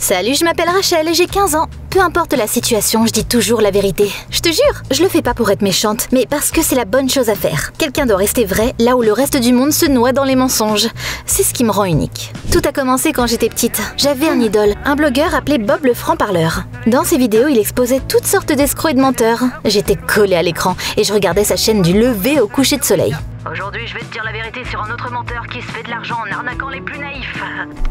Salut, je m'appelle Rachel et j'ai 15 ans. Peu importe la situation, je dis toujours la vérité. Je te jure, je le fais pas pour être méchante, mais parce que c'est la bonne chose à faire. Quelqu'un doit rester vrai là où le reste du monde se noie dans les mensonges. C'est ce qui me rend unique. Tout a commencé quand j'étais petite. J'avais un idole, un blogueur appelé Bob le franc-parleur. Dans ses vidéos, il exposait toutes sortes d'escrocs et de menteurs. J'étais collée à l'écran et je regardais sa chaîne du lever au coucher de soleil. Aujourd'hui, je vais te dire la vérité sur un autre menteur qui se fait de l'argent en arnaquant les plus naïfs.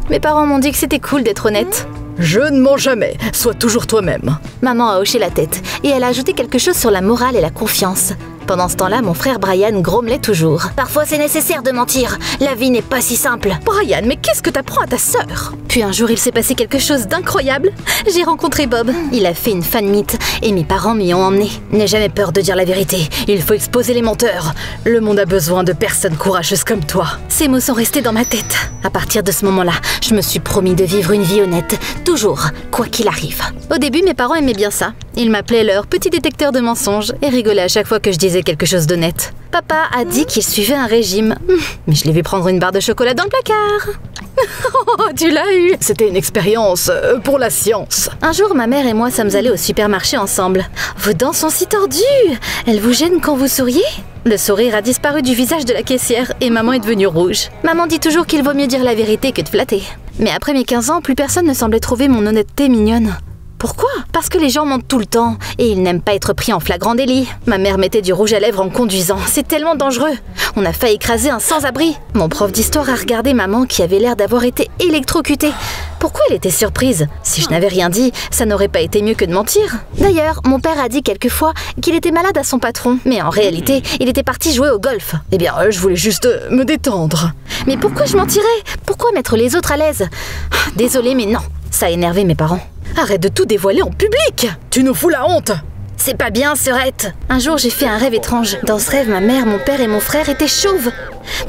Mes parents m'ont dit que c'était cool d'être honnête. Je ne mens jamais, sois toujours toi-même. Maman a hoché la tête et elle a ajouté quelque chose sur la morale et la confiance. Pendant ce temps-là, mon frère Brian grommelait toujours. Parfois c'est nécessaire de mentir, la vie n'est pas si simple. Brian, mais qu'est-ce que t'apprends à ta sœur? Puis un jour il s'est passé quelque chose d'incroyable. J'ai rencontré Bob, il a fait une fan meet et mes parents m'y ont emmené. N'aie jamais peur de dire la vérité, il faut exposer les menteurs. Le monde a besoin de personnes courageuses comme toi. Ces mots sont restés dans ma tête. À partir de ce moment-là, je me suis promis de vivre une vie honnête, toujours, quoi qu'il arrive. Au début, mes parents aimaient bien ça. Ils m'appelaient leur petit détecteur de mensonges et rigolaient à chaque fois que je disais quelque chose d'honnête. Papa a dit qu'il suivait un régime, mais je l'ai vu prendre une barre de chocolat dans le placard. Oh, tu l'as eu. C'était une expérience pour la science. Un jour, ma mère et moi sommes allés au supermarché ensemble. Vos dents sont si tordues. Elles vous gênent quand vous souriez? Le sourire a disparu du visage de la caissière et maman est devenue rouge. Maman dit toujours qu'il vaut mieux dire la vérité que de flatter. Mais après mes 15 ans, plus personne ne semblait trouver mon honnêteté mignonne. Pourquoi? Parce que les gens mentent tout le temps et ils n'aiment pas être pris en flagrant délit. Ma mère mettait du rouge à lèvres en conduisant, c'est tellement dangereux. On a failli écraser un sans-abri. Mon prof d'histoire a regardé maman qui avait l'air d'avoir été électrocutée. Pourquoi elle était surprise? Si je n'avais rien dit, ça n'aurait pas été mieux que de mentir. D'ailleurs, mon père a dit quelquefois qu'il était malade à son patron, mais en réalité, il était parti jouer au golf. Eh bien, je voulais juste me détendre. Mais pourquoi je mentirais? Pourquoi mettre les autres à l'aise? Désolée, mais non, ça a énervé mes parents. Arrête de tout dévoiler en public! Tu nous fous la honte! C'est pas bien, Sœurette. Un jour, j'ai fait un rêve étrange. Dans ce rêve, ma mère, mon père et mon frère étaient chauves.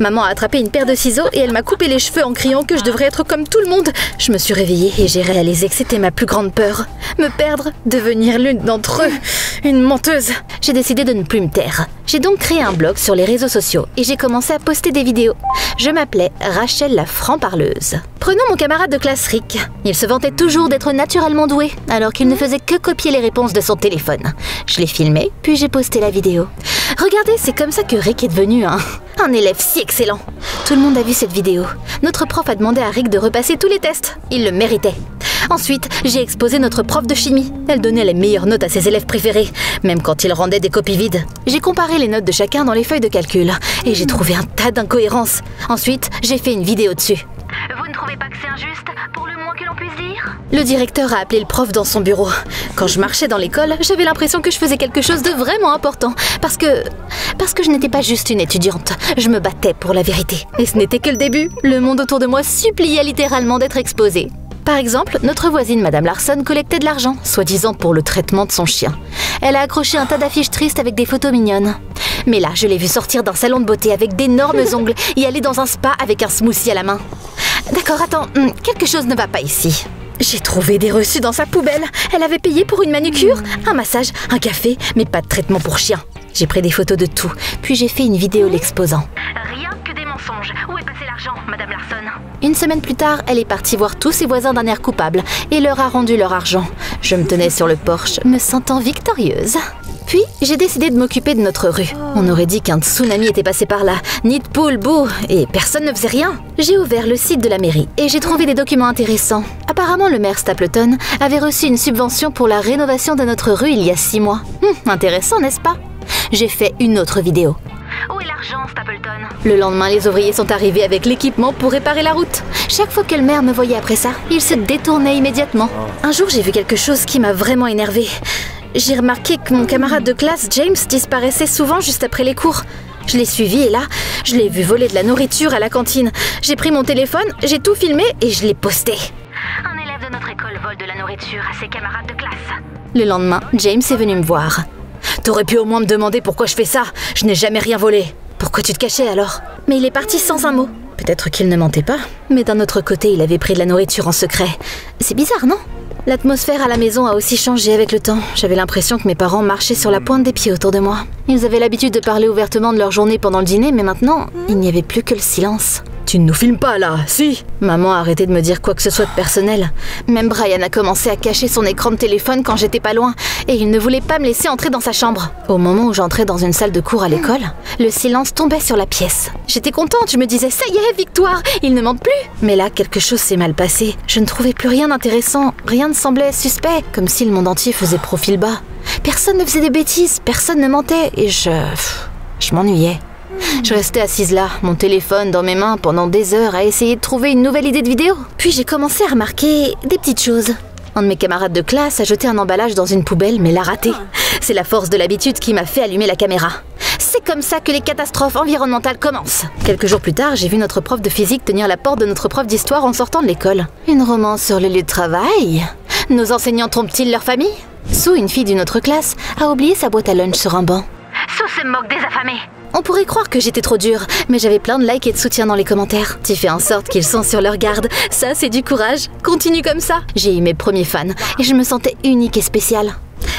Maman a attrapé une paire de ciseaux et elle m'a coupé les cheveux en criant que je devrais être comme tout le monde. Je me suis réveillée et j'ai réalisé que c'était ma plus grande peur. Me perdre, devenir l'une d'entre eux, une menteuse. J'ai décidé de ne plus me taire. J'ai donc créé un blog sur les réseaux sociaux et j'ai commencé à poster des vidéos. Je m'appelais Rachel la franc-parleuse. Prenons mon camarade de classe Rick. Il se vantait toujours d'être naturellement doué, alors qu'il ne faisait que copier les réponses de son téléphone. Je l'ai filmé, puis j'ai posté la vidéo. Regardez, c'est comme ça que Rick est devenu un élève si excellent. Tout le monde a vu cette vidéo. Notre prof a demandé à Rick de repasser tous les tests. Il le méritait. Ensuite, j'ai exposé notre prof de chimie. Elle donnait les meilleures notes à ses élèves préférés, même quand il rendait des copies vides. J'ai comparé les notes de chacun dans les feuilles de calcul et j'ai trouvé un tas d'incohérences. Ensuite, j'ai fait une vidéo dessus. Vous ne trouvez pas que c'est injuste, pour le moins que l'on puisse dire? Le directeur a appelé le prof dans son bureau. Quand je marchais dans l'école, j'avais l'impression que je faisais quelque chose de vraiment important. Parce que je n'étais pas juste une étudiante. Je me battais pour la vérité. Et ce n'était que le début. Le monde autour de moi suppliait littéralement d'être exposé. Par exemple, notre voisine Madame Larson collectait de l'argent, soi-disant pour le traitement de son chien. Elle a accroché un tas d'affiches tristes avec des photos mignonnes. Mais là, je l'ai vue sortir d'un salon de beauté avec d'énormes ongles et aller dans un spa avec un smoothie à la main. D'accord, attends, quelque chose ne va pas ici. J'ai trouvé des reçus dans sa poubelle. Elle avait payé pour une manucure, un massage, un café, mais pas de traitement pour chien. J'ai pris des photos de tout, puis j'ai fait une vidéo l'exposant. Rien que des mensonges. Où est passé l'argent, Madame Larson? Une semaine plus tard, elle est partie voir tous ses voisins d'un air coupable et leur a rendu leur argent. Je me tenais sur le porche, me sentant victorieuse. Puis, j'ai décidé de m'occuper de notre rue. On aurait dit qu'un tsunami était passé par là. Nid de poule, bouh, et personne ne faisait rien. J'ai ouvert le site de la mairie et j'ai trouvé des documents intéressants. Apparemment, le maire Stapleton avait reçu une subvention pour la rénovation de notre rue il y a 6 mois. Intéressant, n'est-ce pas? J'ai fait une autre vidéo. Où est l'argent, Stapleton? Le lendemain, les ouvriers sont arrivés avec l'équipement pour réparer la route. Chaque fois que le maire me voyait après ça, il se détournait immédiatement. Un jour, j'ai vu quelque chose qui m'a vraiment énervée. J'ai remarqué que mon camarade de classe, James, disparaissait souvent juste après les cours. Je l'ai suivi et là, je l'ai vu voler de la nourriture à la cantine. J'ai pris mon téléphone, j'ai tout filmé et je l'ai posté. Un élève de notre école vole de la nourriture à ses camarades de classe. Le lendemain, James est venu me voir. T'aurais pu au moins me demander pourquoi je fais ça. Je n'ai jamais rien volé. Pourquoi tu te cachais alors? Mais il est parti sans un mot. Peut-être qu'il ne mentait pas, mais d'un autre côté, il avait pris de la nourriture en secret. C'est bizarre, non? L'atmosphère à la maison a aussi changé avec le temps. J'avais l'impression que mes parents marchaient sur la pointe des pieds autour de moi. Ils avaient l'habitude de parler ouvertement de leur journée pendant le dîner, mais maintenant, il n'y avait plus que le silence. Tu ne nous filmes pas là, si? Maman a arrêté de me dire quoi que ce soit de personnel. Même Brian a commencé à cacher son écran de téléphone quand j'étais pas loin et il ne voulait pas me laisser entrer dans sa chambre. Au moment où j'entrais dans une salle de cours à l'école, le silence tombait sur la pièce. J'étais contente, je me disais ça y est, victoire, ils ne mentent plus. Mais là, quelque chose s'est mal passé. Je ne trouvais plus rien d'intéressant, rien ne semblait suspect, comme si le monde entier faisait profil bas. Personne ne faisait des bêtises, personne ne mentait et je m'ennuyais. Je restais assise là, mon téléphone dans mes mains pendant des heures à essayer de trouver une nouvelle idée de vidéo. Puis j'ai commencé à remarquer des petites choses. Un de mes camarades de classe a jeté un emballage dans une poubelle mais l'a raté. C'est la force de l'habitude qui m'a fait allumer la caméra. C'est comme ça que les catastrophes environnementales commencent. Quelques jours plus tard, j'ai vu notre prof de physique tenir la porte de notre prof d'histoire en sortant de l'école. Une romance sur le lieu de travail? Nos enseignants trompent-ils leur famille? Sue, une fille d'une autre classe, a oublié sa boîte à lunch sur un banc. Sue se moque des affamés. On pourrait croire que j'étais trop dure, mais j'avais plein de likes et de soutien dans les commentaires. Tu fais en sorte qu'ils sont sur leur garde. Ça, c'est du courage. Continue comme ça. J'ai eu mes premiers fans et je me sentais unique et spéciale.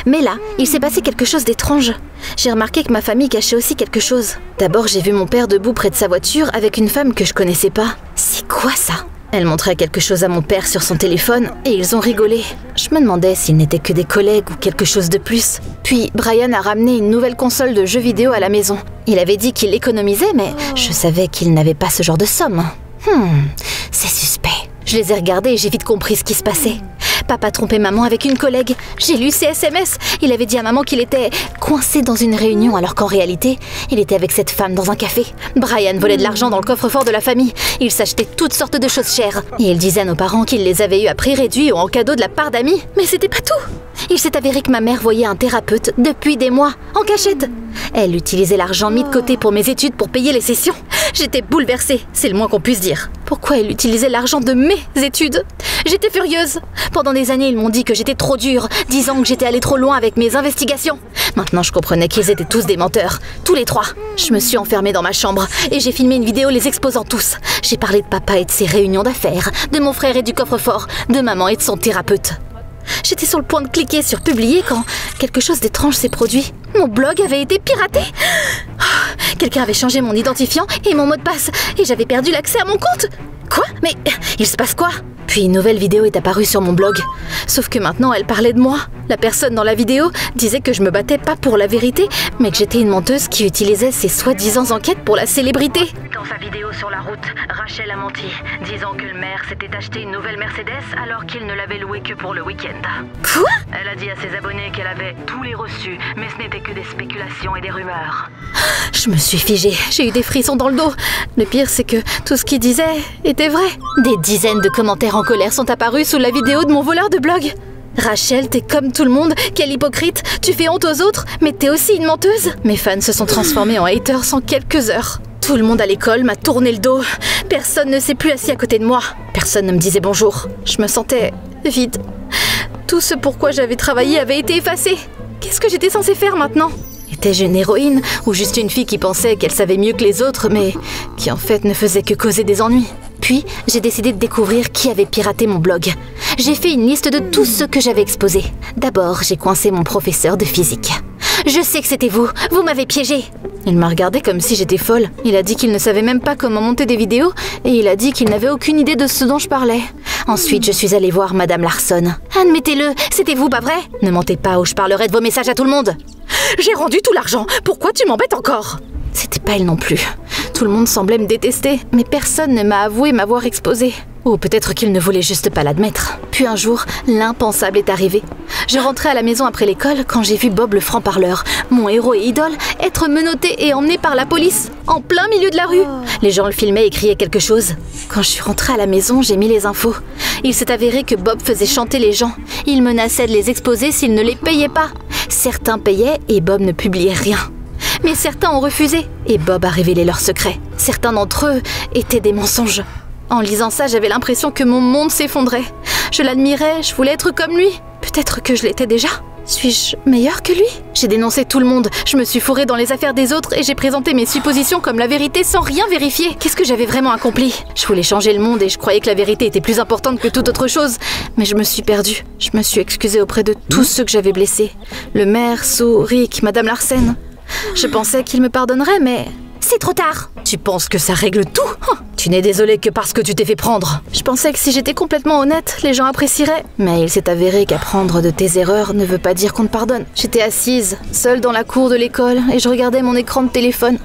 Mais là, il s'est passé quelque chose d'étrange. J'ai remarqué que ma famille cachait aussi quelque chose. D'abord, j'ai vu mon père debout près de sa voiture avec une femme que je connaissais pas. C'est quoi ça ? Elle montrait quelque chose à mon père sur son téléphone et ils ont rigolé. Je me demandais s'ils n'étaient que des collègues ou quelque chose de plus. Puis Brian a ramené une nouvelle console de jeux vidéo à la maison. Il avait dit qu'il économisait, mais je savais qu'il n'avait pas ce genre de somme. C'est suspect. Je les ai regardés et j'ai vite compris ce qui se passait. Papa trompait maman avec une collègue. J'ai lu ses SMS. Il avait dit à maman qu'il était coincé dans une réunion alors qu'en réalité, il était avec cette femme dans un café. Brian volait de l'argent dans le coffre-fort de la famille. Il s'achetait toutes sortes de choses chères. Et il disait à nos parents qu'il les avait eues à prix réduit ou en cadeau de la part d'amis. Mais c'était pas tout. Il s'est avéré que ma mère voyait un thérapeute depuis des mois, en cachette. Elle utilisait l'argent mis de côté pour mes études pour payer les sessions. J'étais bouleversée, c'est le moins qu'on puisse dire. Pourquoi elle utilisait l'argent de mes études? J'étais furieuse. Pendant des années, ils m'ont dit que j'étais trop dure, disant que j'étais allée trop loin avec mes investigations. Maintenant, je comprenais qu'ils étaient tous des menteurs, tous les trois. Je me suis enfermée dans ma chambre et j'ai filmé une vidéo les exposant tous. J'ai parlé de papa et de ses réunions d'affaires, de mon frère et du coffre-fort, de maman et de son thérapeute. J'étais sur le point de cliquer sur publier quand quelque chose d'étrange s'est produit. Mon blog avait été piraté. Quelqu'un avait changé mon identifiant et mon mot de passe et j'avais perdu l'accès à mon compte. Quoi? Mais il se passe quoi? Puis une nouvelle vidéo est apparue sur mon blog. Sauf que maintenant, elle parlait de moi. La personne dans la vidéo disait que je me battais pas pour la vérité, mais que j'étais une menteuse qui utilisait ses soi-disant enquêtes pour la célébrité. Dans sa vidéo sur la route, Rachel a menti, disant que le maire s'était acheté une nouvelle Mercedes alors qu'il ne l'avait louée que pour le week-end. Quoi? Elle a dit à ses abonnés qu'elle avait tous les reçus, mais ce n'était que des spéculations et des rumeurs. Je me suis figée, j'ai eu des frissons dans le dos. Le pire, c'est que tout ce qu'il disait était vrai. Des dizaines de commentaires en colère sont apparus sous la vidéo de mon voleur de blog. Rachel, t'es comme tout le monde, quelle hypocrite, tu fais honte aux autres, mais t'es aussi une menteuse. Mes fans se sont transformés en haters en quelques heures. Tout le monde à l'école m'a tourné le dos. Personne ne s'est plus assis à côté de moi. Personne ne me disait bonjour. Je me sentais vide. Tout ce pourquoi j'avais travaillé avait été effacé. Qu'est-ce que j'étais censée faire maintenant? Étais-je une héroïne ou juste une fille qui pensait qu'elle savait mieux que les autres, mais qui en fait ne faisait que causer des ennuis? Puis, j'ai décidé de découvrir qui avait piraté mon blog. J'ai fait une liste de tous ceux que j'avais exposés. D'abord, j'ai coincé mon professeur de physique. Je sais que c'était vous, vous m'avez piégée. Il m'a regardé comme si j'étais folle. Il a dit qu'il ne savait même pas comment monter des vidéos et il a dit qu'il n'avait aucune idée de ce dont je parlais. Ensuite, je suis allée voir Madame Larson. Admettez-le, c'était vous, pas vrai? Ne mentez pas ou je parlerai de vos messages à tout le monde. J'ai rendu tout l'argent, pourquoi tu m'embêtes encore? C'était pas elle non plus. Tout le monde semblait me détester, mais personne ne m'a avoué m'avoir exposée. Ou peut-être qu'il ne voulait juste pas l'admettre. Puis un jour, l'impensable est arrivé. Je rentrais à la maison après l'école quand j'ai vu Bob le franc-parleur, mon héros et idole, être menotté et emmené par la police, en plein milieu de la rue. Les gens le filmaient et criaient quelque chose. Quand je suis rentrée à la maison, j'ai mis les infos. Il s'est avéré que Bob faisait chanter les gens. Il menaçait de les exposer s'ils ne les payaient pas. Certains payaient et Bob ne publiait rien. Mais certains ont refusé et Bob a révélé leurs secrets. Certains d'entre eux étaient des mensonges. En lisant ça, j'avais l'impression que mon monde s'effondrait. Je l'admirais, je voulais être comme lui. Peut-être que je l'étais déjà. Suis-je meilleure que lui? J'ai dénoncé tout le monde, je me suis fourrée dans les affaires des autres et j'ai présenté mes suppositions comme la vérité sans rien vérifier. Qu'est-ce que j'avais vraiment accompli? Je voulais changer le monde et je croyais que la vérité était plus importante que toute autre chose. Mais je me suis perdue. Je me suis excusée auprès de tous ceux que j'avais blessés. Le maire, Sue, Rick, Madame Larsen. Je pensais qu'ils me pardonneraient, mais C'est trop tard. Tu penses que ça règle tout? Tu n'es désolée que parce que tu t'es fait prendre. Je pensais que si j'étais complètement honnête, les gens apprécieraient. Mais il s'est avéré qu'apprendre de tes erreurs ne veut pas dire qu'on te pardonne. J'étais assise, seule dans la cour de l'école, et je regardais mon écran de téléphone.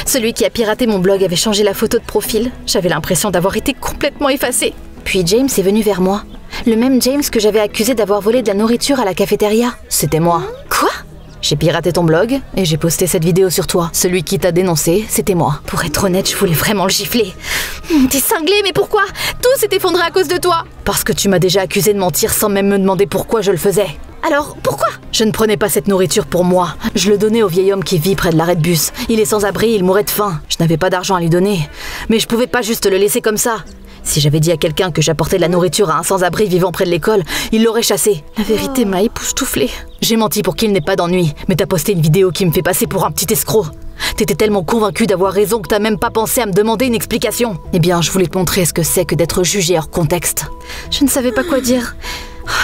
Celui qui a piraté mon blog avait changé la photo de profil. J'avais l'impression d'avoir été complètement effacée. Puis James est venu vers moi. Le même James que j'avais accusé d'avoir volé de la nourriture à la cafétéria. C'était moi. Quoi? J'ai piraté ton blog et j'ai posté cette vidéo sur toi. Celui qui t'a dénoncé, c'était moi. Pour être honnête, je voulais vraiment le gifler. T'es cinglé, mais pourquoi? Tout s'est effondré à cause de toi. Parce que tu m'as déjà accusé de mentir sans même me demander pourquoi je le faisais. Alors, pourquoi? Je ne prenais pas cette nourriture pour moi. Je le donnais au vieil homme qui vit près de l'arrêt de bus. Il est sans abri, il mourrait de faim. Je n'avais pas d'argent à lui donner. Mais je pouvais pas juste le laisser comme ça. Si j'avais dit à quelqu'un que j'apportais de la nourriture à un sans-abri vivant près de l'école, il l'aurait chassé. La vérité m'a époustouflée. J'ai menti pour qu'il n'ait pas d'ennui, mais t'as posté une vidéo qui me fait passer pour un petit escroc. T'étais tellement convaincu d'avoir raison que t'as même pas pensé à me demander une explication. Eh bien, je voulais te montrer ce que c'est que d'être jugé hors contexte. Je ne savais pas quoi dire.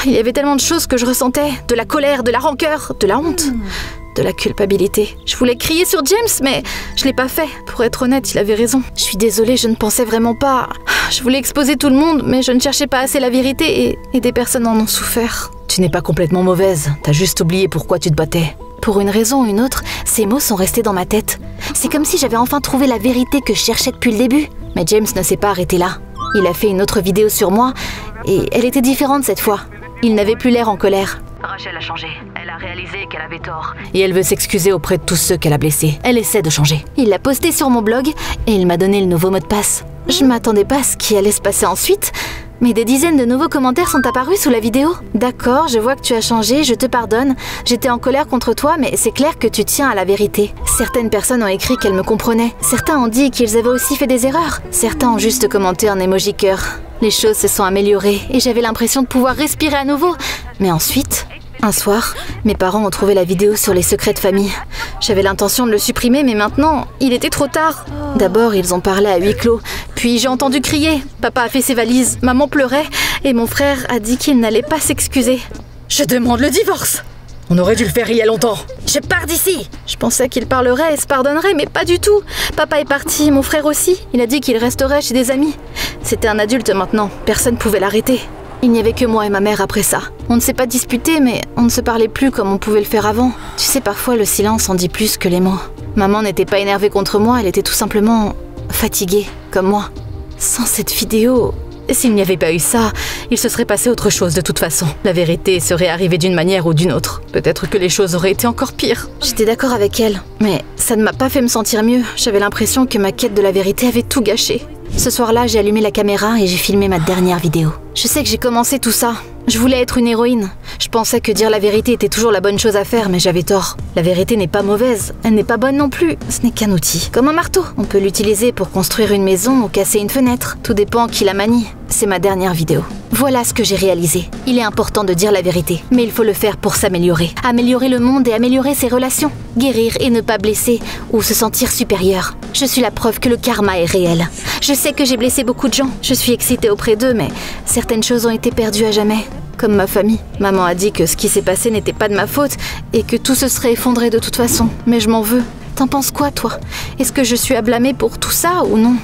Il y avait tellement de choses que je ressentais. De la colère, de la rancœur, de la honte, de la culpabilité. Je voulais crier sur James, mais je l'ai pas fait. Pour être honnête, il avait raison. Je suis désolée, je ne pensais vraiment pas... Je voulais exposer tout le monde, mais je ne cherchais pas assez la vérité et des personnes en ont souffert. Tu n'es pas complètement mauvaise, t'as juste oublié pourquoi tu te battais. Pour une raison ou une autre, ces mots sont restés dans ma tête. C'est comme si j'avais enfin trouvé la vérité que je cherchais depuis le début. Mais James ne s'est pas arrêté là. Il a fait une autre vidéo sur moi, et elle était différente cette fois. Il n'avait plus l'air en colère. Rachel a changé. Elle a réalisé qu'elle avait tort. Et elle veut s'excuser auprès de tous ceux qu'elle a blessés. Elle essaie de changer. Il l'a posté sur mon blog, et il m'a donné le nouveau mot de passe. Je m'attendais pas à ce qui allait se passer ensuite, mais des dizaines de nouveaux commentaires sont apparus sous la vidéo. D'accord, je vois que tu as changé, je te pardonne. J'étais en colère contre toi, mais c'est clair que tu tiens à la vérité. Certaines personnes ont écrit qu'elles me comprenaient. Certains ont dit qu'ils avaient aussi fait des erreurs. Certains ont juste commenté en emoji cœur. Les choses se sont améliorées et j'avais l'impression de pouvoir respirer à nouveau. Mais ensuite... Un soir, mes parents ont trouvé la vidéo sur les secrets de famille. J'avais l'intention de le supprimer, mais maintenant, il était trop tard. D'abord, ils ont parlé à huis clos, puis j'ai entendu crier. Papa a fait ses valises, maman pleurait, et mon frère a dit qu'il n'allait pas s'excuser. Je demande le divorce. On aurait dû le faire il y a longtemps. Je pars d'ici. Je pensais qu'il parlerait et se pardonnerait, mais pas du tout. Papa est parti, mon frère aussi. Il a dit qu'il resterait chez des amis. C'était un adulte maintenant, personne ne pouvait l'arrêter. Il n'y avait que moi et ma mère après ça. On ne s'est pas disputé, mais on ne se parlait plus comme on pouvait le faire avant. Tu sais, parfois le silence en dit plus que les mots. Maman n'était pas énervée contre moi, elle était tout simplement fatiguée, comme moi. Sans cette vidéo... S'il n'y avait pas eu ça, il se serait passé autre chose de toute façon. La vérité serait arrivée d'une manière ou d'une autre. Peut-être que les choses auraient été encore pires. J'étais d'accord avec elle, mais ça ne m'a pas fait me sentir mieux. J'avais l'impression que ma quête de la vérité avait tout gâché. Ce soir-là, j'ai allumé la caméra et j'ai filmé ma dernière vidéo. Je sais que j'ai commencé tout ça. Je voulais être une héroïne. Je pensais que dire la vérité était toujours la bonne chose à faire, mais j'avais tort. La vérité n'est pas mauvaise, elle n'est pas bonne non plus. Ce n'est qu'un outil, comme un marteau. On peut l'utiliser pour construire une maison ou casser une fenêtre. Tout dépend qui la manie. C'est ma dernière vidéo. Voilà ce que j'ai réalisé. Il est important de dire la vérité, mais il faut le faire pour s'améliorer. Améliorer le monde et améliorer ses relations. Guérir et ne pas blesser ou se sentir supérieur. Je suis la preuve que le karma est réel. Je sais que j'ai blessé beaucoup de gens. Je suis excitée auprès d'eux, mais certaines choses ont été perdues à jamais. Comme ma famille. Maman a dit que ce qui s'est passé n'était pas de ma faute et que tout se serait effondré de toute façon. Mais je m'en veux. T'en penses quoi, toi? Est-ce que je suis à blâmer pour tout ça ou non?